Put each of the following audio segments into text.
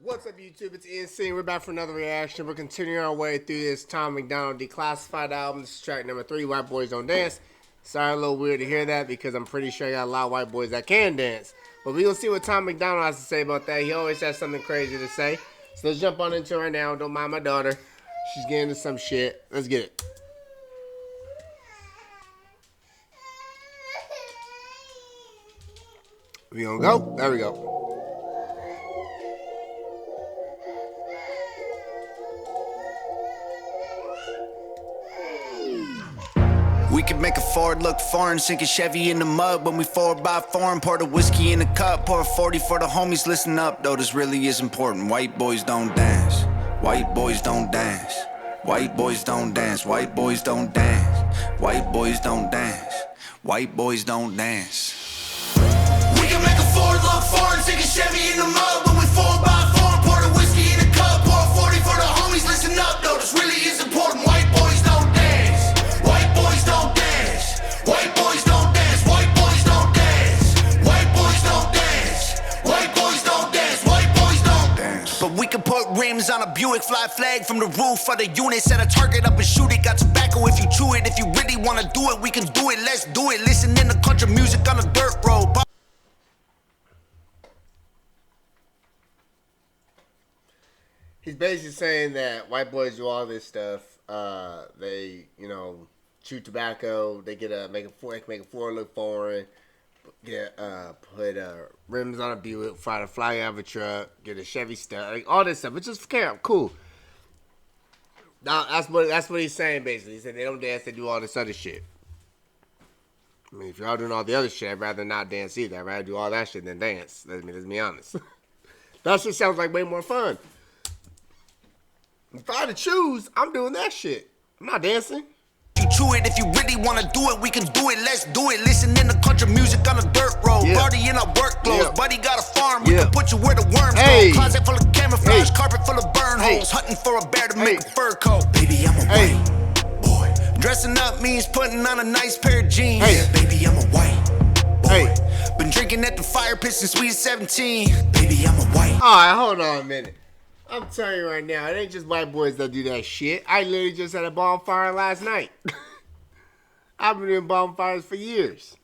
What's up, YouTube? It's Insane. We're back for another reaction. We're continuing our way through this Tom Macdonald Declassified album. This is track number 3, White Boys Don't Dance. Sorry, a little weird to hear that because I'm pretty sure I got a lot of white boys that can dance. But we're going to see what Tom Macdonald has to say about that. He always has something crazy to say. So let's jump on into it right now. Don't mind my daughter. She's getting into some shit. Let's get it. We gonna go? There we go. We could make a Ford look foreign, sink a Chevy in the mud when we 4x4 and pour the whiskey in the cup, pour a 40 for the homies. Listen up, though, this really is important. White boys don't dance. White boys don't dance. White boys don't dance. White boys don't dance. White boys don't dance. White boys don't dance. We can make a Ford look foreign, sink a Chevy in the mud when we 4x4 and pour the whiskey in the cup, pour a 40 for the homies. Listen up, though, this really is important. White boys don't dance. White boys don't dance. White boys don't dance. White boys don't dance. White boys don't dance. White boys don't dance. White boys don't dance. But we can put rims on a Buick, fly flag from the roof of the unit, set a target up and shoot it. Got tobacco if you chew it. If you really wanna do it, we can do it. Let's do it. Listen in the country music on a dirt road. He's basically saying that white boys do all this stuff. They, chew tobacco. They make a floor look foreign. Put rims on a Buick, fly out of a truck, get a Chevy stuff, like all this stuff. Which is cool. Now that's what he's saying basically. He said they don't dance, they do all this other shit. I mean, if y'all doing all the other shit, I'd rather not dance either. I'd rather do all that shit than dance. Let's be honest. That shit sounds like way more fun. If I had to choose, I'm doing that shit. I'm not dancing. You chew it. If you really want to do it, we can do it. Let's do it. Listen in the country music on a dirt road. Yeah. Party in our work clothes. Yeah. Buddy got a farm. We can put you where the worms go. Closet full of camouflage. Carpet full of burn holes. Hunting for a bear to make a fur coat. Baby, I'm a white boy. Dressing up means putting on a nice pair of jeans. Yeah, baby, I'm a white boy. Been drinking at the fire pit since we was 17. Baby, I'm a white. All right, hold on a minute. I'm telling you right now, it ain't just white boys that do that shit. I literally just had a bonfire last night. I've been doing bonfires for years.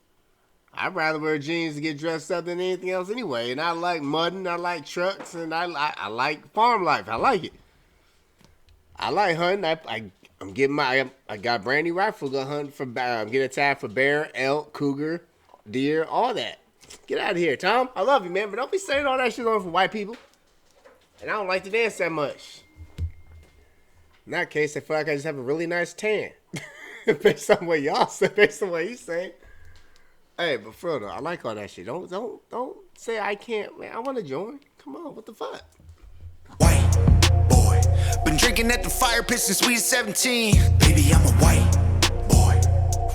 I'd rather wear jeans to get dressed up than anything else anyway. And I like mudding, I like trucks, and I like farm life. I like it. I like hunting. I got a brand new rifle. Go hunt for get attacked for bear, elk, cougar, deer, all that. Get out of here, Tom. I love you, man, but don't be saying all that shit on for white people. And I don't like to dance that much. In that case, I feel like I just have a really nice tan. Based on what y'all say, based on what he's saying. Hey, but for real though, I like all that shit. Don't say I can't, man. I want to join. Come on, what the fuck? White boy, been drinking at the fire pit since we was 17. Baby, I'm a white boy.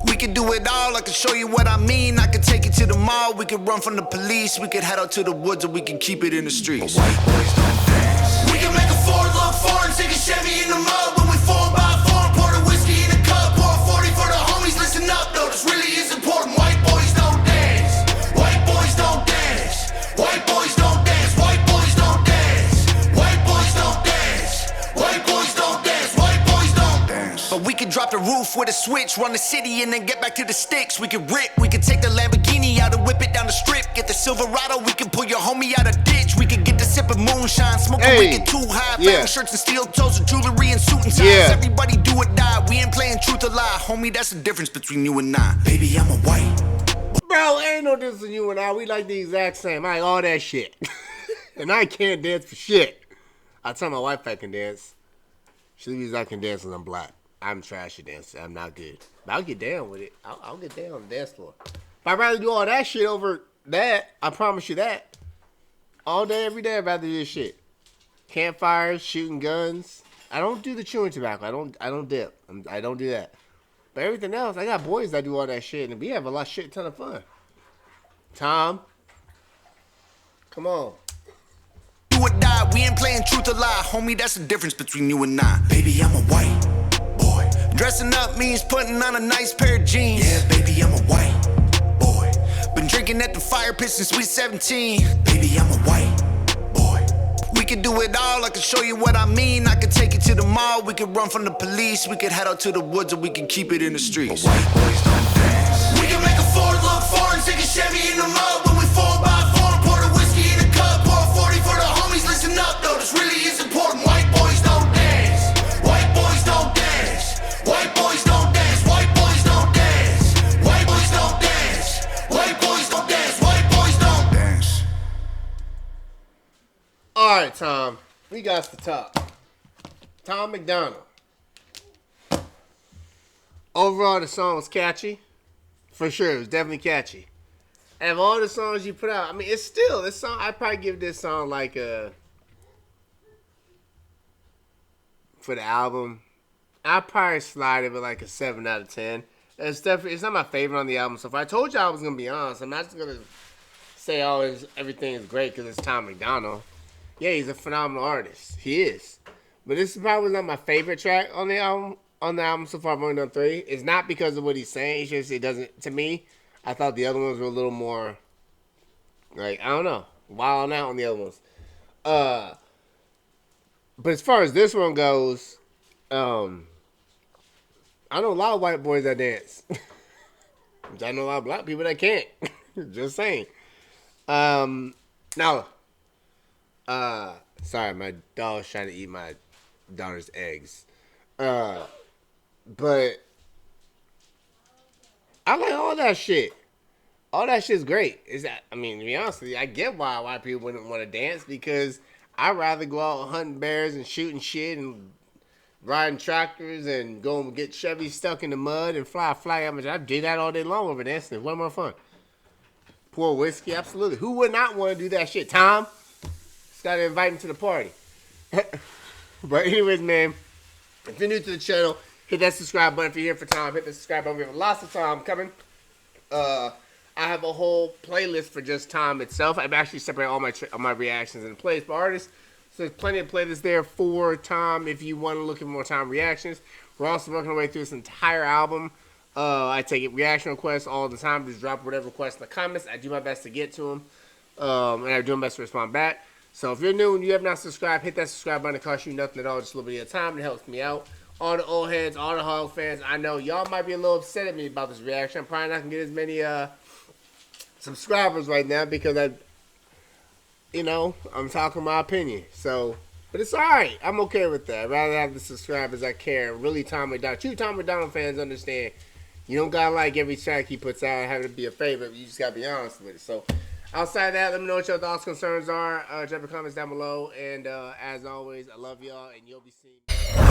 We can do it all. I can show you what I mean. I can take you to the mall. We can run from the police. We can head out to the woods, or we can keep it in the streets. But white boys don't dance. We can make a Ford look foreign, sink a Chevy in the mud when we 4x4 and pour the whiskey in the cup, pour a 40 for the homies. Listen up, though, this really is important. White boys don't dance. White boys don't dance. White boys don't dance. White boys don't dance. White boys don't dance. White boys don't dance. White boys don't dance. But we can drop the roof with a switch, run the city, and then get back to the sticks. We can rip. We can take the Lamborghini out and whip it down the strip. Get the Silverado. We can pull your homie out of ditch. We can get the sip of moonshine, smoking we get too high. Wearing shirts and steel toes and jewelry and suit and ties. Everybody do or die. We ain't playing truth or lie, homie. That's the difference between you and I. Baby, I'm a white. Bro, ain't no difference between you and I. We like the exact same. I like all that shit. And I can't dance for shit. I tell my wife I can dance. She believes I can dance when I'm black. I'm trash at dancing. I'm not good. But I'll get down with it. I'll get down on the dance floor. But I'd rather do all that shit over that. I promise you that. All day, every day, I'd rather do this shit. Campfires, shooting guns. I don't do the chewing tobacco. I don't dip. I don't do that. But everything else, I got boys that do all that shit, and we have a ton of fun. Tom, come on. Do or die. We ain't playing truth or lie, homie. That's the difference between you and I. Baby, I'm a white boy. Dressing up means putting on a nice pair of jeans. Yeah, baby, I'm a white boy. Been drinking at the fire pit since we was 17. Baby, I'm a white boy. We could do it all, I can show you what I mean. I could take you to the mall, we could run from the police. We could head out to the woods or we can keep it in the streets. But white boys don't dance. We can make a Ford look foreign, take a Chevy in the mud. When we 4x4, pour the whiskey in a cup. Pour a 40 for the homies, listen up though, this really is important. White boys don't dance. White boys don't dance. White boys don't dance. White boys don't dance. White boys don't dance. White boys don't dance. White boys don't dance. All right, Tom. We got to talk. Tom Macdonald. Overall, the song was catchy. For sure, it was definitely catchy. And of all the songs you put out, I mean, it's still, this song, I'd probably give this song like a, for the album, I'd probably slide it with like a 7 out of 10. It's definitely, it's not my favorite on the album. So if I told you I was going to be honest, I'm not just going to say, oh, everything is great because it's Tom Macdonald. Yeah, he's a phenomenal artist. He is. But this is probably not my favorite track on the album. On the album so far, I've only done 3. It's not because of what he's saying. It's just, it doesn't, to me, I thought the other ones were a little more, like, I don't know, wilding out on the other ones. But as far as this one goes, I know a lot of white boys that dance. I know a lot of black people that can't. Just saying. Now, sorry, my dog's trying to eat my daughter's eggs. But I like all that shit. All that shit's great. Is that? I mean, to be honest with you, I get why white people wouldn't want to dance because I'd rather go out hunting bears and shooting shit and riding tractors and go and get Chevy stuck in the mud and fly a flag. I do that all day long over dancing. It's way more fun. Pour whiskey, absolutely. Who would not want to do that shit? Tom? Just got to invite him to the party. But anyways, man, if you're new to the channel, hit that subscribe button if you're here for Tom. Hit the subscribe button. We have lots of Tom coming. I have a whole playlist for just Tom itself. I've actually separated all my reactions in playlist by artists. So there's plenty of playlists there for Tom if you want to look at more Tom reactions. We're also working our way through this entire album. I take reaction requests all the time. Just drop whatever requests in the comments. I do my best to get to them. And I do my best to respond back. So if you're new and you have not subscribed, hit that subscribe button. It costs you nothing at all, just a little bit of time. It helps me out. All the old heads, all the Hog fans, I know y'all might be a little upset at me about this reaction. I'm probably not going to get as many subscribers right now because I'm talking my opinion. So, but it's all right. I'm okay with that. I'd rather have the subscribers I care. Really, Tom Macdonald. True Tom Macdonald fans understand. You don't got to like every track he puts out and have it be a favorite. You just got to be honest with it. So, outside of that, let me know what your thoughts, concerns are. Drop your comments down below. And as always, I love y'all, and you'll be seeing me.